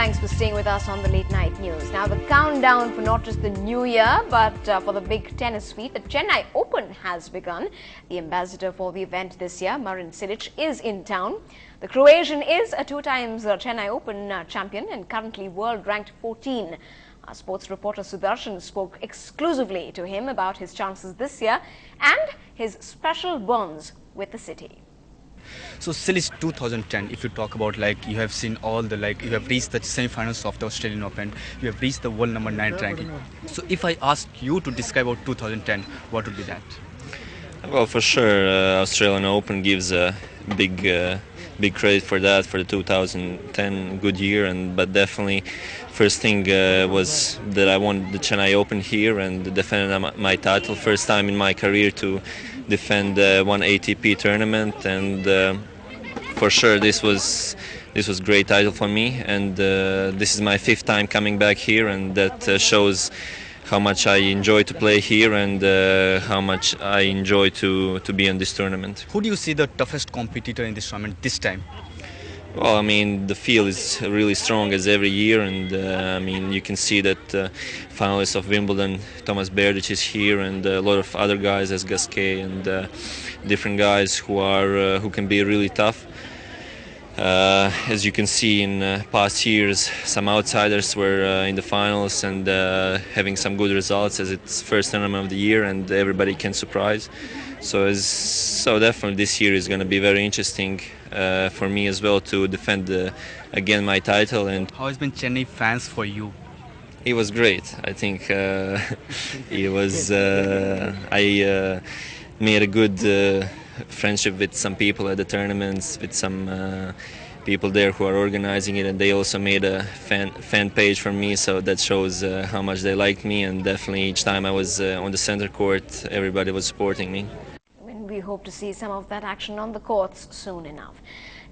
Thanks for staying with us on the Late Night News. Now, the countdown for not just the new year, but for the big tennis feat, the Chennai Open has begun. The ambassador for the event this year, Marin Cilic, is in town. The Croatian is a two-times Chennai Open champion and currently world-ranked 14. Our sports reporter Sudarshan spoke exclusively to him about his chances this year and his special bonds with the city. So Cilic 2010, if you talk about you have seen all the you have reached the semi-finals of the Australian Open, you have reached the world number 9 ranking. So if I ask you to describe about 2010, what would be that? Well, for sure, Australian Open gives a big credit for that, for the 2010 good year, but definitely first thing was that I won the Chennai Open here and defended my title, first time in my career to defend one ATP tournament, and for sure this was great title for me, and this is my 5th time coming back here, and that shows how much I enjoy to play here and how much I enjoy to be in this tournament. Who do you see the toughest competitor in this tournament this time? Well, I mean, the field is really strong as every year, and I mean, you can see that finalists of Wimbledon, Thomas Berdych is here, and a lot of other guys as Gasquet and different guys who can be really tough. As you can see in past years, some outsiders were in the finals and having some good results, as it's first tournament of the year and everybody can surprise. So definitely this year is going to be very interesting for me as well to defend again my title. And how has been Chennai fans for you? It was great. I think it was. I made a good friendship with some people at the tournaments, with some people there who are organizing it, and they also made a fan page for me, so that shows how much they liked me, and definitely each time I was on the center court, everybody was supporting me. And we hope to see some of that action on the courts soon enough.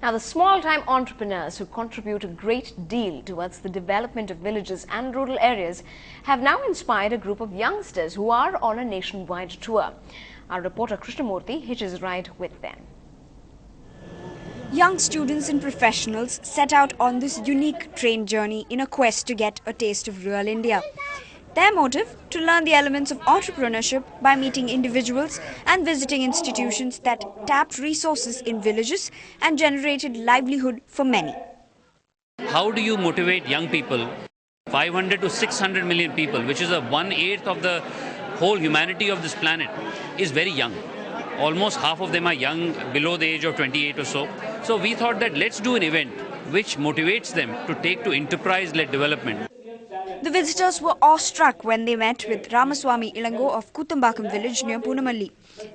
Now, the small-time entrepreneurs who contribute a great deal towards the development of villages and rural areas have now inspired a group of youngsters who are on a nationwide tour. Our reporter Krishnamurthy hitches a ride with them. Young students and professionals set out on this unique train journey in a quest to get a taste of rural India. Their motive? To learn the elements of entrepreneurship by meeting individuals and visiting institutions that tapped resources in villages and generated livelihood for many. How do you motivate young people? 500 to 600 million people, which is a 1/8 of the whole humanity of this planet, is very young. Almost half of them are young, below the age of 28 or so. So we thought that let's do an event which motivates them to take to enterprise-led development. The visitors were awestruck when they met with Ramaswamy Ilango of Kuthambakam village near Punamalli.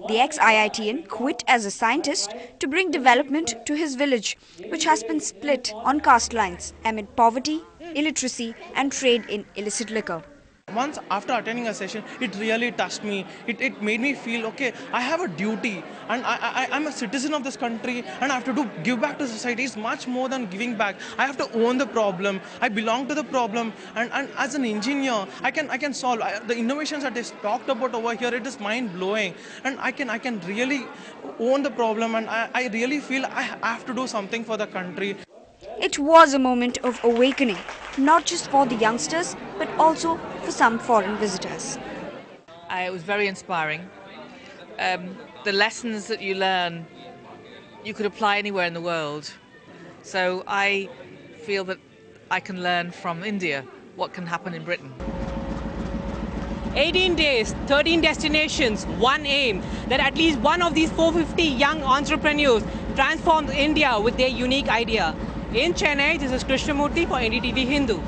The ex-IITian quit as a scientist to bring development to his village, which has been split on caste lines amid poverty, illiteracy and trade in illicit liquor. Once after attending a session, it really touched me. It made me feel, okay, I have a duty and I'm a citizen of this country and I have to give back to society. It's much more than giving back. I have to own the problem. I belong to the problem, and as an engineer, I can solve. The innovations that they talked about over here, it is mind-blowing, and I can really own the problem, and I really feel I have to do something for the country. It was a moment of awakening, not just for the youngsters, but also for some foreign visitors. It was very inspiring. The lessons that you learn, you could apply anywhere in the world. So I feel that I can learn from India what can happen in Britain. 18 days, 13 destinations, one aim, that at least one of these 450 young entrepreneurs transforms India with their unique idea. In Chennai, this is Krishnamurthy for NDTV Hindu.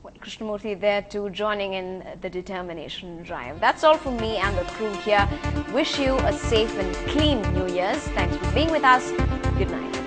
Well, Krishnamurthy there too, joining in the determination drive. That's all from me and the crew here. Wish you a safe and clean New Year's. Thanks for being with us. Good night.